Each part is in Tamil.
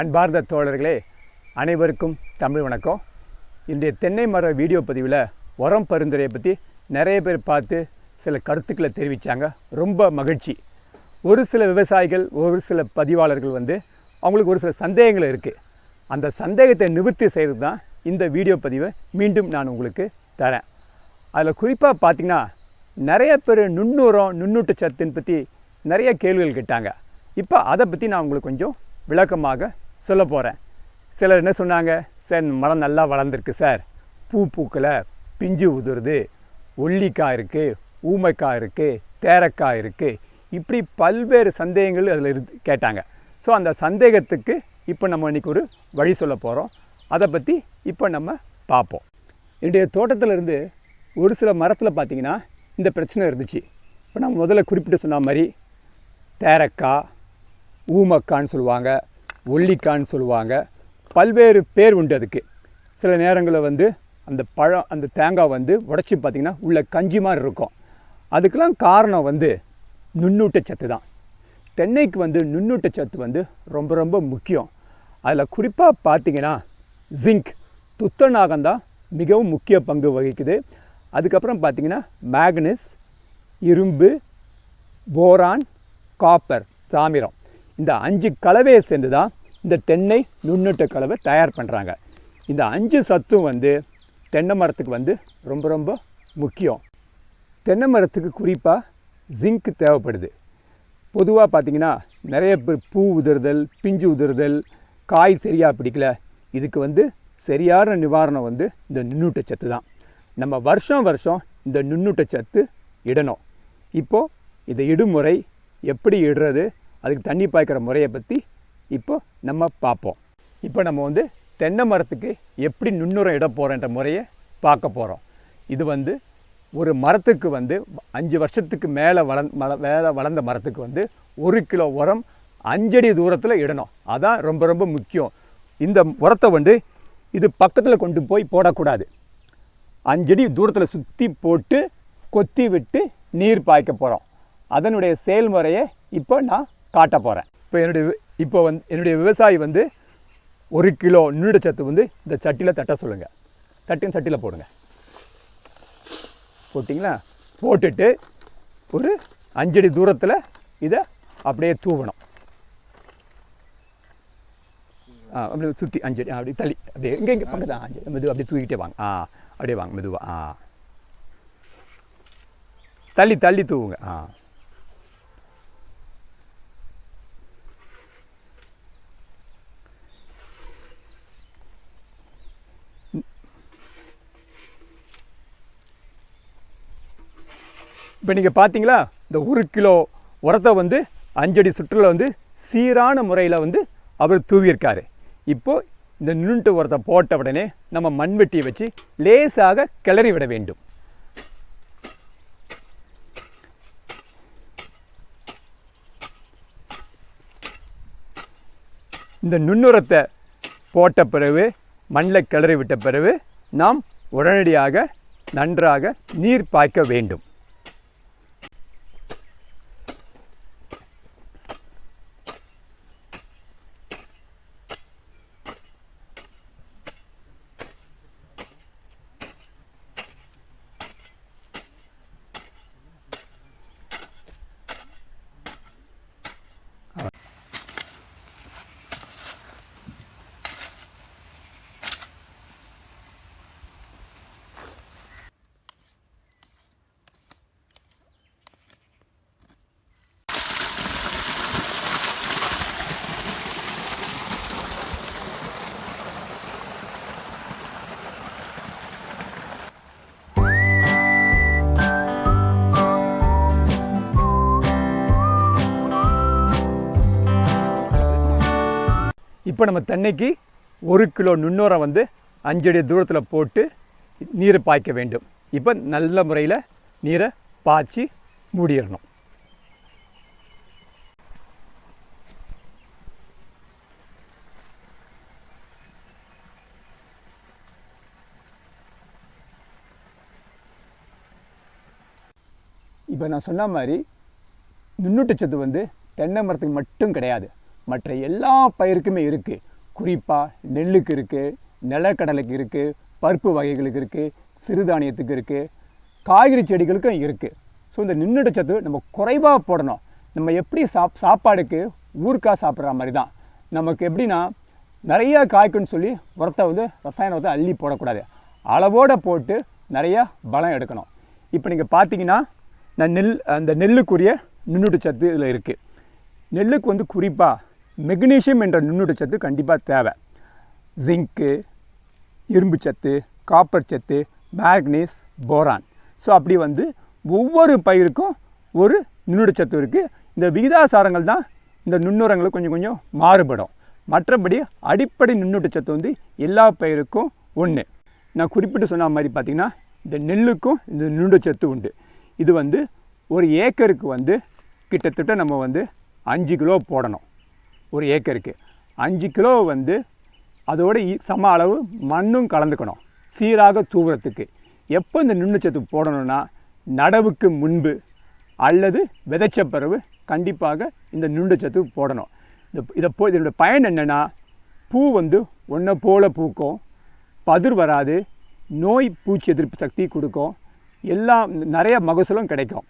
அன்பார்ந்த தோழர்களே, அனைவருக்கும் தமிழ் வணக்கம். இன்றைய தென்னை மர வீடியோ பதிவில் உரம் பரிந்துரையை பற்றி நிறைய பேர் பார்த்து சில கருத்துக்களை தெரிவித்தாங்க. ரொம்ப மகிழ்ச்சி. ஒரு சில விவசாயிகள், ஒரு சில பதிவாளர்கள் அவங்களுக்கு ஒரு சில சந்தேகங்கள் இருக்குது. அந்த சந்தேகத்தை நிவர்த்தி செய்கிறது தான் இந்த வீடியோ பதிவை மீண்டும் நான் உங்களுக்கு தரேன். அதில் குறிப்பாக பார்த்திங்கன்னா நிறைய பேர் நுண்ணுரம், நுண்ணூட்டச்சத்துன்னு பற்றி நிறைய கேள்விகள் கேட்டாங்க. இப்போ அதை பற்றி நான் உங்களுக்கு கொஞ்சம் விளக்கமாக சொல்ல போகிறேன். சிலர் என்ன சொன்னாங்க, சார் மரம் நல்லா வளர்ந்துருக்கு சார், பூக்கலை, பிஞ்சு உதிருது, ஒல்லிக்காய் இருக்குது, ஊமைக்காய் இருக்குது, தேரைக்காய் இருக்குது, இப்படி பல்வேறு சந்தேகங்கள் அதில் கேட்டாங்க. ஸோ அந்த சந்தேகத்துக்கு இப்போ நம்ம இன்றைக்கி ஒரு வழி சொல்ல போகிறோம். அதை பற்றி இப்போ நம்ம பார்ப்போம். என்னுடைய தோட்டத்திலேருந்து ஒரு சில மரத்தில் பார்த்திங்கன்னா இந்த பிரச்சனை இருந்துச்சு. இப்போ நம்ம முதல்ல குறிப்பிட்டு சொன்ன மாதிரி தேரைக்காய், ஊமக்கான்னு சொல்லுவாங்க, ஒல்லிக்கான்னு சொல்லுவாங்க, பல்வேறு பேர் உண்டு அதுக்கு. சில நேரங்களில் அந்த பழம், அந்த தேங்காய் உடச்சி பார்த்திங்கன்னா உள்ள கஞ்சி மாதிரி இருக்கும். அதுக்கெல்லாம் காரணம் நுண்ணூட்டச்சத்து தான். தென்னைக்கு நுண்ணூட்டச்சத்து ரொம்ப ரொம்ப முக்கியம். அதில் குறிப்பாக பார்த்திங்கன்னா ஜிங்க், துத்தநாகம் தான் மிகவும் முக்கிய பங்கு வகிக்குது. அதுக்கப்புறம் பார்த்திங்கன்னா மேக்னீஸ், இரும்பு, போரான், காப்பர், தாமிரம், இந்த 5 கலவையை சேர்ந்து தான் இந்த தென்னை நுண்ணூட்ட கலவை தயார் பண்ணுறாங்க. இந்த 5 சத்தும் தென்னை மரத்துக்கு ரொம்ப ரொம்ப முக்கியம். தென்னை மரத்துக்கு குறிப்பாக ஜிங்க் தேவைப்படுது. பொதுவாக பார்த்திங்கன்னா நிறைய பேர் பூ உதிர்தல், பிஞ்சு உதிர்தல், காய் சரியாக பிடிக்கல, இதுக்கு சரியான நிவாரணம் இந்த நுண்ணூட்டச்சத்து தான். நம்ம வருஷம் இந்த நுண்ணூட்டச்சத்து இடணும். இப்போது இந்த இடுமுறை எப்படி இடுறது, அதுக்கு தண்ணி பாய்க்கிற முறையை பற்றி இப்போ நம்ம பார்ப்போம். இப்போ நம்ம தென்னை மரத்துக்கு எப்படி நுண்ணுரம் இட போகிறன்ற முறையை பார்க்க போகிறோம். இது ஒரு மரத்துக்கு 5 வருஷத்துக்கு மேலே வளர்ந்த மரத்துக்கு 1 கிலோ உரம் 5 அடி தூரத்தில் இடணும். அதான் ரொம்ப ரொம்ப முக்கியம். இந்த உரத்தை இது பக்கத்தில் கொண்டு போய் போடக்கூடாது. 5 அடி தூரத்தில் சுற்றி போட்டு கொத்தி விட்டு நீர் பாய்க்க போகிறோம். அதனுடைய செயல்முறையை இப்போ நான் காட்ட போகிறேன். இப்போ என்னுடைய விவசாயி 1 கிலோ நுண்ணூட்டச்சத்து இந்த சட்டியில் தட்ட சொல்லுங்கள். தட்டின் சட்டியில் போடுங்க. போட்டிங்களா? போட்டுட்டு ஒரு 5 அடி தூரத்தில் இதை அப்படியே தூவணும். அப்படி சுற்றி 5 அடி அப்படி தள்ளி அப்படியே எங்கே பக்கத்து 5 மெதுவாக அப்படியே தூக்கிட்டே வாங்க. அப்படியே வாங்க மெதுவாக. தள்ளி தள்ளி தூவுங்க. இப்போ நீங்கள் பார்த்தீங்களா, இந்த 1 கிலோ உரத்தை 5 அடி சுற்றில் சீரான முறையில் அவர் தூவியிருக்காரு. இப்போது இந்த நுண்ணூட்ட உரத்தை போட்ட உடனே நம்ம மண்வெட்டியை வச்சு லேசாக கிளறி விட வேண்டும். இந்த நுண்ணுரத்தை போட்ட பிறகு, மண்ணில் கிளறி விட்ட பிறகு நாம் உடனடியாக நன்றாக நீர் பாய்க்க வேண்டும். இப்போ நம்ம தென்னைக்கு 1 கிலோ நுண்ணுரம் 5 அடி தூரத்தில் போட்டு நீரை பாய்க்க வேண்டும். இப்போ நல்ல முறையில் நீரை பாய்ச்சி மூடிடணும். இப்போ நான் சொன்ன மாதிரி நுண்ணூட்டச்சத்து தென்னை மரத்துக்கு மட்டும் கிடையாது, மற்ற எல்லா பயிருக்குமே இருக்குது. குறிப்பாக நெல்லுக்கு இருக்குது, நிலக்கடலைக்கு இருக்குது, பருப்பு வகைகளுக்கு இருக்குது, சிறுதானியத்துக்கு இருக்குது, காய்கறி செடிகளுக்கும் இருக்குது. ஸோ இந்த நுண்ணூட்டச்சத்து நம்ம குறைவாக போடணும். நம்ம எப்படி சாப்பாடுக்கு ஊறுக்காய் சாப்பிட்ற மாதிரி தான். நமக்கு எப்படின்னா நிறையா காய்க்குன்னு சொல்லி உரத்தை ரசாயன உரத்தை அள்ளி போடக்கூடாது. அளவோடு போட்டு நிறையா பலம் எடுக்கணும். இப்போ நீங்கள் பார்த்தீங்கன்னா நான் அந்த நெல்லுக்குரிய நுண்ணூட்டச்சத்து இதில் இருக்குது. நெல்லுக்கு குறிப்பாக மெக்னீஷியம் என்ற நுண்ணூட்டச்சத்து கண்டிப்பாக தேவை. ஜிங்க்கு, இரும்பு சத்து, காப்பர் சத்து, மேக்னீஸ், போரான். ஸோ அப்படி ஒவ்வொரு பயிருக்கும் ஒரு நுண்ணூட்டச்சத்து இருக்குது. இந்த விகிதாசாரங்கள் தான் இந்த நுண்ணுரங்களுக்கு கொஞ்சம் கொஞ்சம் மாறுபடும். மற்றபடி அடிப்படை நுண்ணூட்டச்சத்து எல்லா பயிருக்கும் ஒன்று. நான் குறிப்பிட்டு சொன்ன மாதிரி பார்த்திங்கன்னா இந்த நெல்லுக்கும் இந்த நுண்ணூட்டச்சத்து உண்டு. இது ஒரு ஏக்கருக்கு கிட்டத்தட்ட நம்ம 5 கிலோ போடணும். ஒரு ஏக்கருக்கு 5 கிலோ அதோட சம அளவு மண்ணும் கலந்துக்கணும் சீராக தூவுறதுக்கு. எப்போ இந்த நுண்ணூட்டச்சத்து போடணும்னா நடவுக்கு முன்பு அல்லது விதைச்ச பிறகு கண்டிப்பாக இந்த நுண்ணூட்டச்சத்து போடணும். இதோட பயன் என்னென்னா பூ ஒன்றை போல் பூக்கும், பதிர் வராது, நோய் பூச்சி எதிர்ப்பு சக்தி கொடுக்கும், எல்லாம் நிறைய மகசூலும் கிடைக்கும்.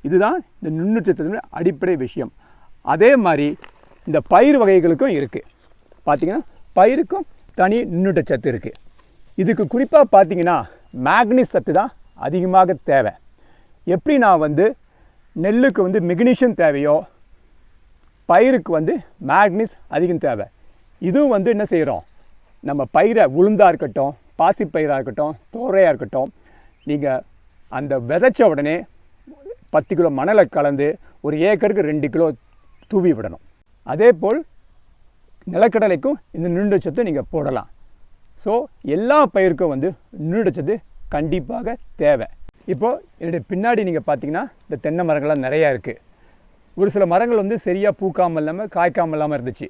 இதுதான் இந்த நுண்ணூட்டச்சத்து அடிப்படை விஷயம். அதே மாதிரி இந்த பயிர் வகைகளுக்கும் இருக்குது. பார்த்திங்கன்னா பயிருக்கும் தனி நுண்ணூட்டச்சத்து இருக்குது. இதுக்கு குறிப்பாக பார்த்திங்கன்னா மேக்னீஸ் சத்து தான் அதிகமாக தேவை. எப்படி நான் நெல்லுக்கு மெக்னீஷியம் தேவையோ பயிருக்கு மேக்னீஸ் அதிகம் தேவை. இதுவும் என்ன செய்கிறோம், நம்ம பயிரை உளுந்தாக இருக்கட்டும், பாசிப்பயிராக இருக்கட்டும், தோரையாக இருக்கட்டும், நீங்கள் அந்த விதைச்ச உடனே 10 கிலோ மணலை கலந்து ஒரு ஏக்கருக்கு 2 கிலோ தூவி விடணும். அதே போல் நிலக்கடலைக்கும் இந்த நுண்ணூட்டச்சத்து நீங்கள் போடலாம். ஸோ எல்லா பயிருக்கும் நுண்ணூட்டச்சத்து கண்டிப்பாக தேவை. இப்போது என்னுடைய பின்னாடி நீங்கள் பார்த்தீங்கன்னா இந்த தென்னை மரங்கள்லாம் நிறையா இருக்குது. ஒரு சில மரங்கள் சரியாக பூக்காமல் இல்லாமல் காய்க்காமல் இல்லாமல் இருந்துச்சு.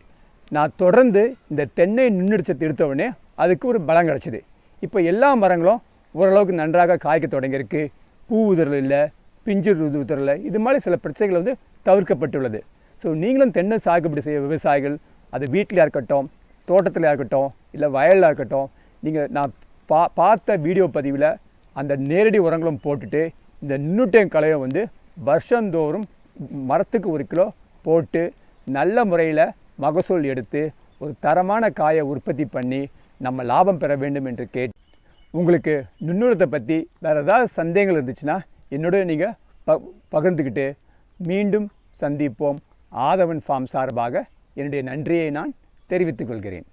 நான் தொடர்ந்து இந்த தென்னை நுண்ணூட்டச்சத்து எடுத்த உடனே அதுக்கு ஒரு பலம் கிடச்சிது. இப்போ எல்லா மரங்களும் ஓரளவுக்கு நன்றாக காய்க்க தொடங்கியிருக்கு. பூ உதிரல் இல்லை, பிஞ்சு உதிரல், இது மாதிரி சில பிரச்சனைகள் தவிர்க்கப்பட்டுள்ளது. ஸோ நீங்களும் தென்னை சாகுபடி செய்ய விவசாயிகள், அது வீட்டிலையாக இருக்கட்டும், தோட்டத்தில் இருக்கட்டும், இல்லை வயலில் இருக்கட்டும், நீங்கள் நான் பார்த்த வீடியோ பதிவில் அந்த நேரடி உரங்களும் போட்டுட்டு இந்த நுண்ணூட்டம் கலையை வருஷந்தோறும் மரத்துக்கு 1 கிலோ போட்டு நல்ல முறையில் மகசூல் எடுத்து ஒரு தரமான காயை உற்பத்தி பண்ணி நம்ம லாபம் பெற வேண்டும் என்று உங்களுக்கு நுண்ணூட்டத்தை பற்றி வேறு ஏதாவது சந்தேகங்கள் இருந்துச்சுன்னா என்னோட நீங்கள் பகிர்ந்துக்கிட்டு மீண்டும் சந்திப்போம். ஆதவன் ஃபார்ம் சார்பாக என்னுடைய நன்றியை நான் தெரிவித்துக் கொள்கிறேன்.